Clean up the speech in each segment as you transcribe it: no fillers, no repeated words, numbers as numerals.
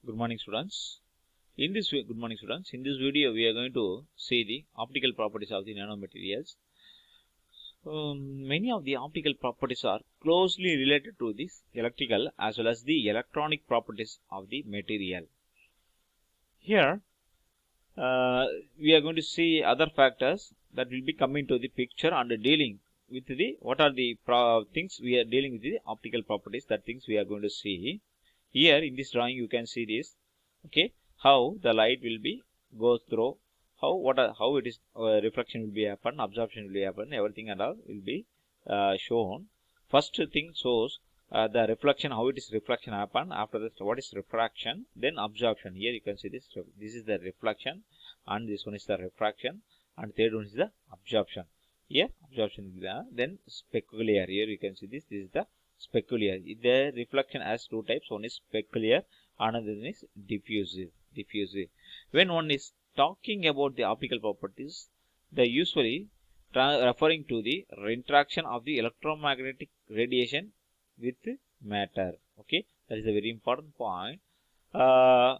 Good morning, students. In this video, we are going to see the optical properties of the nanomaterials. Many of the optical properties are closely related to this electrical as well as the electronic properties of the material. Here, we are going to see other factors that will be coming to the picture and dealing with the what are the things we are dealing with the optical properties. That things we are going to see. Here in this drawing you can see this, okay, how the light will be goes through, how it is reflection will be happen, absorption will be happen, everything and all will be shown. First thing shows the reflection, how it is reflection happen. After that, what is refraction, then absorption. Here you can see this is the reflection and this one is the refraction and third one is the absorption. Here absorption will be there. Then specular, here you can see this is the specular. The reflection has two types. One is specular, another one is diffusive. When one is talking about the optical properties, they usually referring to the interaction of the electromagnetic radiation with matter. Okay, that is a very important point. The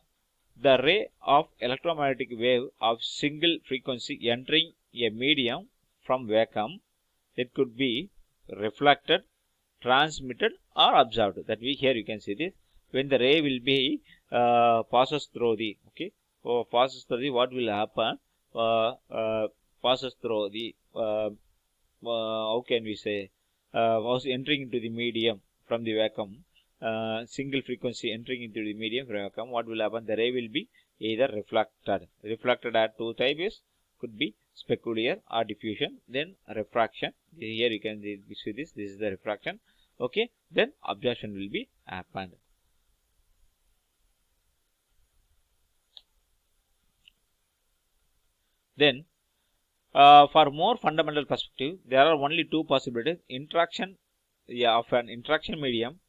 ray of electromagnetic wave of single frequency entering a medium from vacuum, it could be reflected, transmitted or observed. That we here you can see this, when the ray will be passes through the what will happen, passes through the how can we say, was entering into the medium from the vacuum, single frequency entering into the medium from vacuum, what will happen, the ray will be either reflected at two types, could be specular or diffusion, then refraction. Here you can see this is the refraction. Okay, then absorption will be happened. Then for more fundamental perspective, there are only two possibilities. Interaction of an interaction medium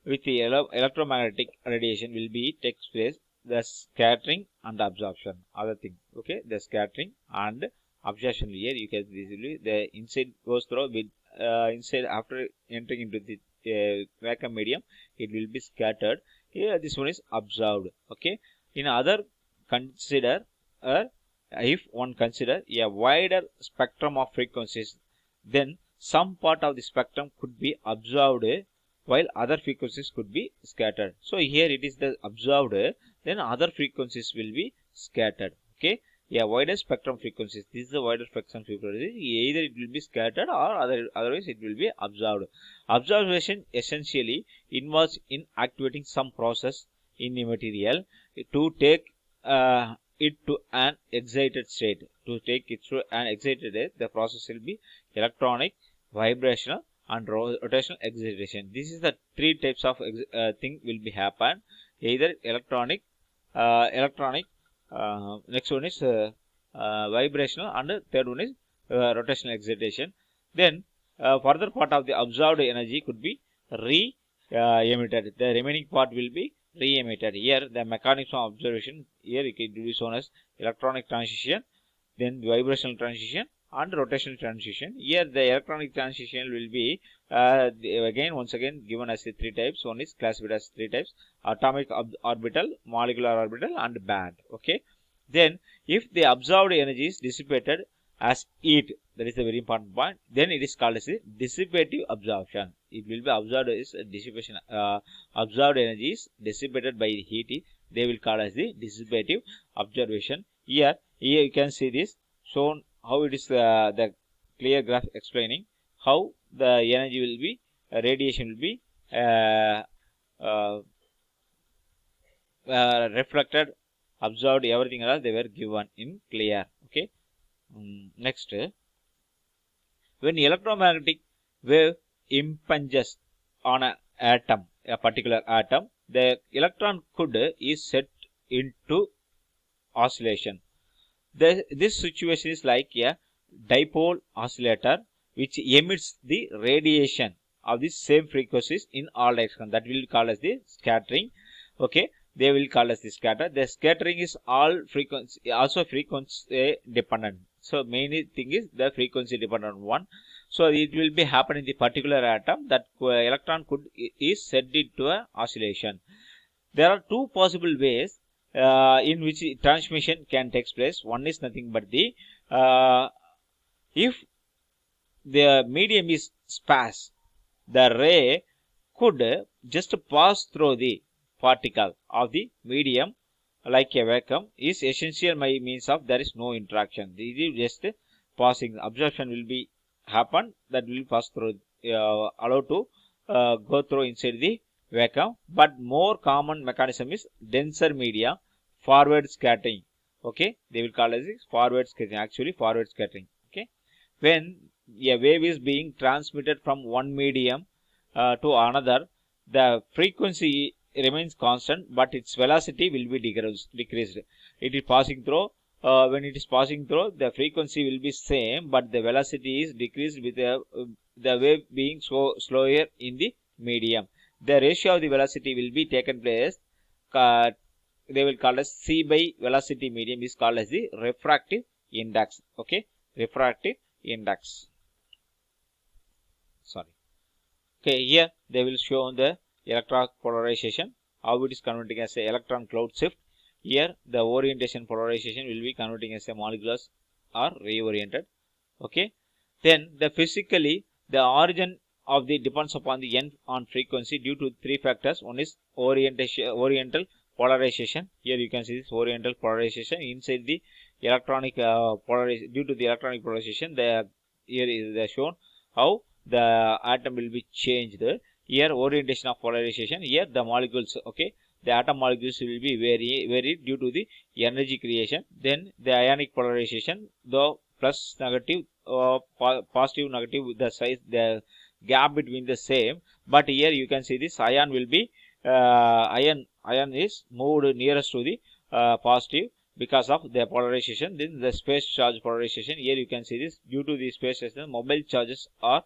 with the electromagnetic radiation will be takes place, the scattering and absorption. Other thing, okay, the scattering and absorption. Here you can easily the inside goes through with inside after entering into the vacuum medium, it will be scattered. Here this one is absorbed. Okay, in other consider if one consider a wider spectrum of frequencies, then some part of the spectrum could be absorbed while other frequencies could be scattered. So here it is the absorbed, then other frequencies will be scattered. Okay, a wider spectrum frequencies, this is the wider spectrum frequency, either it will be scattered or otherwise it will be absorbed. Observation essentially involves in activating some process in the material to take it to an excited state. To take it through an excited state, the process will be electronic, vibrational and rotational excitation. This is the three types of thing will be happen. Either electronic, next one is vibrational, and third one is rotational excitation. Then further part of the absorbed energy could be emitted. The remaining part will be re-emitted. Here the mechanism of observation, here it will be shown as electronic transition, then vibrational transition and rotational transition. Here the electronic transition will be once again given as three types. One is classified as three types: atomic orbital, molecular orbital and band. Okay, then if the absorbed energy is dissipated as heat, that is a very important point, then it is called as a dissipative absorption. It will be absorbed as dissipation, absorbed energy is dissipated by the heat, they will call as the dissipative observation. Here you can see this shown, how it is the clear graph explaining how the energy will be, radiation will be reflected, absorbed, everything else they were given in clear. Okay, next, when electromagnetic wave impinges on an atom, a particular atom, the electron could is set into oscillation. This situation is like a dipole oscillator which emits the radiation of the same frequencies in all directions. That will call as the scattering. Okay, they will call as the scatter. The scattering is all frequency, also frequency dependent. So main thing is the frequency dependent one. So it will be happen in the particular atom that electron could is set into a oscillation. there are two possible ways in which transmission can take place. One is nothing but the if the medium is sparse, the ray could just pass through the particle of the medium like a vacuum is essential by means of there is no interaction. It is just passing. Absorption will be happen, that will pass through, allowed to go through inside the vacuum. But more common mechanism is denser media, forward scattering. Okay, they will call it as forward scattering. Actually, forward scattering. Okay, when a wave is being transmitted from one medium to another, the frequency remains constant, but its velocity will be decreased. It is passing through. When it is passing through, the frequency will be same, but the velocity is decreased with the wave being slower in the medium. The ratio of the velocity will be taken place. They will call as C by velocity medium is called as the refractive index. Okay, refractive index. Sorry. Okay, here they will show the electron polarization, how it is converting as a electron cloud shift. Here the orientation polarization will be converting as a molecules are reoriented. Okay, then the physically the origin of the depends upon the n on frequency due to three factors. One is oriental polarization. Here you can see this oriental polarization inside the electronic polarization. Due to the electronic polarization, here is shown how the atom will be changed. Here orientation of polarization. Here the molecules. Okay, the atom molecules will be varied due to the energy creation. Then the ionic polarization, the plus negative, positive negative, the size, the gap between the same. But here you can see this ion will be ion is moved nearest to the positive because of the polarization. Then the space charge polarization. Here you can see this due to the space charge, mobile charges are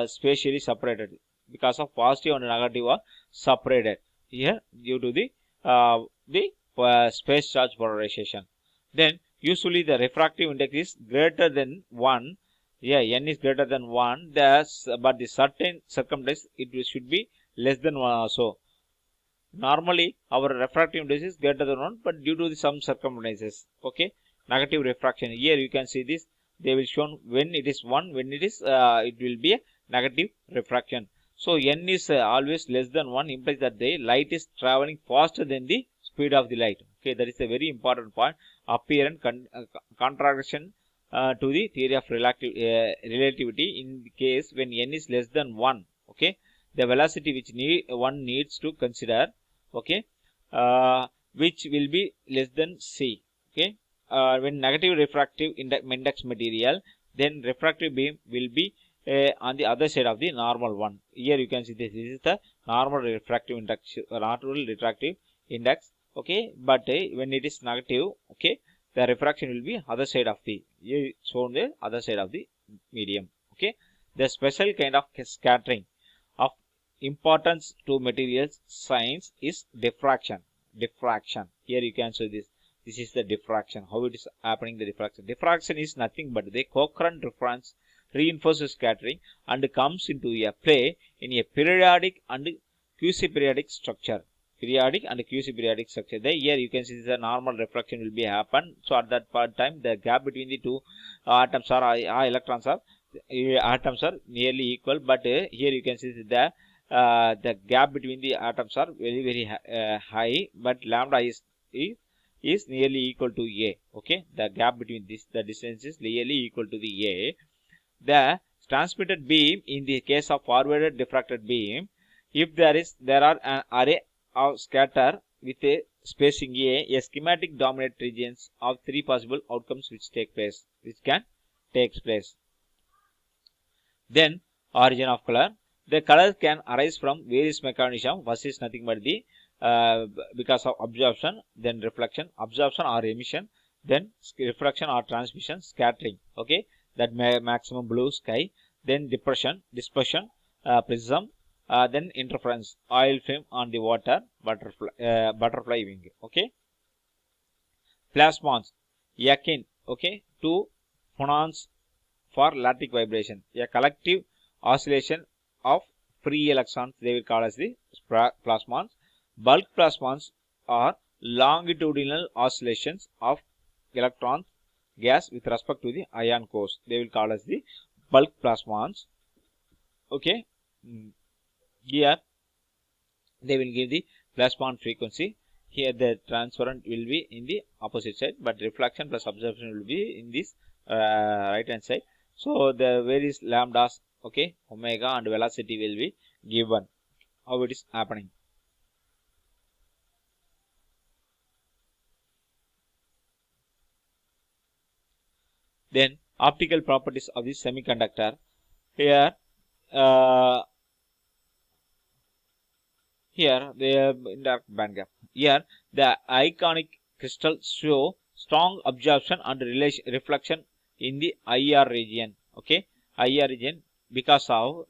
spatially separated because of positive and negative are separated here due to the space charge polarization. Then usually the refractive index is greater than 1. Yeah, n is greater than 1. But the certain circumstance it should be less than 1 also. Normally our refractive index is greater than 1, but due to some circumstances, okay, negative refraction. Here you can see this, they will show when it is 1, when it is it will be a negative refraction. So n is always less than 1, implies that the light is traveling faster than the speed of the light. Okay, that is a very important point. Apparent contradiction to the theory of relativity in the case when n is less than 1. Okay, the velocity which one needs to consider, okay, which will be less than c. Okay, when negative refractive index material, then refractive beam will be on the other side of the normal one. Here you can see this is the normal refractive index, normal refractive index. Okay, but when it is negative, okay, the refraction will be other side of the, shown the other side of the medium. Okay, the special kind of scattering of importance to materials science is diffraction. Here you can see this is the diffraction, how it is happening. The diffraction is nothing but the Cochran difference reinforces scattering and comes into a play in a periodic and quasi-periodic structure. Periodic and quasi-periodic structure. Here you can see the normal refraction will be happen. So at that part time, the gap between the two atoms are electrons are atoms are nearly equal. But here you can see the gap between the atoms are very high. But lambda is nearly equal to a. Okay, the gap between the distance is nearly equal to the a. The transmitted beam in the case of forwarded diffracted beam, if there are an array of scatter with a spacing a schematic dominate regions of three possible outcomes which can take place. Then origin of color. The color can arise from various mechanisms. First is nothing but the because of absorption, then reflection, absorption or emission, then refraction or transmission, scattering. Okay, that maximum blue sky, then dispersion, prism, then interference, oil film on the water, butterfly wing. Okay, plasmons akin, okay, to phonons for lattice vibration, a collective oscillation of free electrons, they will call as the plasmons. Bulk plasmons are longitudinal oscillations of electron gas with respect to the ion cores. They will call as the bulk plasmons. Okay. Here they will give the plasmon frequency. Here the transparent will be in the opposite side, but reflection plus absorption will be in this right hand side. So the various lambdas, okay, omega and velocity will be given. How it is happening? Then optical properties of the semiconductor. Here the indirect band gap. Here the ionic crystals show strong absorption and reflection in the IR region. Okay, IR region because of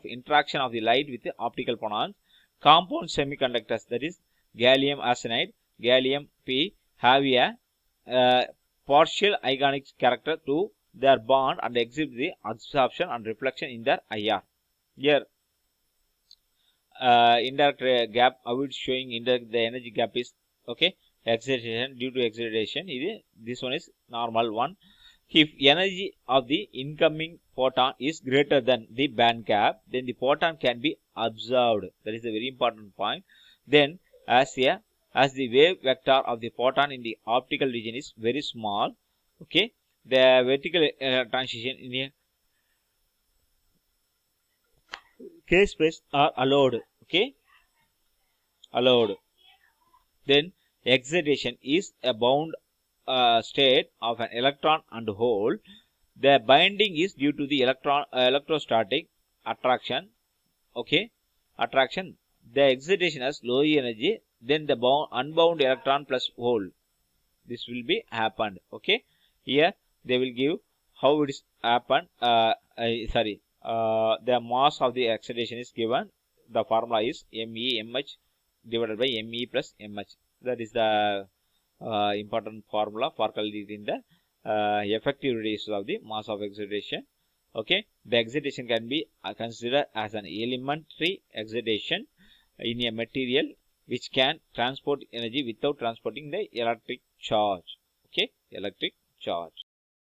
interaction of the light with the optical photons. Compound semiconductors, that is gallium arsenide, gallium P, have a partial ionic character to their bond and exhibit the absorption and reflection in their IR. Here indirect gap, how it's showing indirect, the energy gap is okay, excitation due to excitation. This one is normal one. If energy of the incoming photon is greater than the band gap, then the photon can be absorbed. That is a very important point. Then as the wave vector of the photon in the optical region is very small, okay, the vertical transition in a K space are allowed. Okay, allowed. Then excitation is a bound state of an electron and hole. The binding is due to the electrostatic attraction. Okay, attraction. The excitation has low energy. Then the unbound electron plus hole. This will be happened. Okay, here they will give how it is happened. The mass of the excitation is given. The formula is ME/mh divided by Me plus mh. That is the important formula for calculating the effective radiation of the mass of excitation. Okay, the excitation can be considered as an elementary excitation in a material which can transport energy without transporting the electric charge. Okay, electric charge.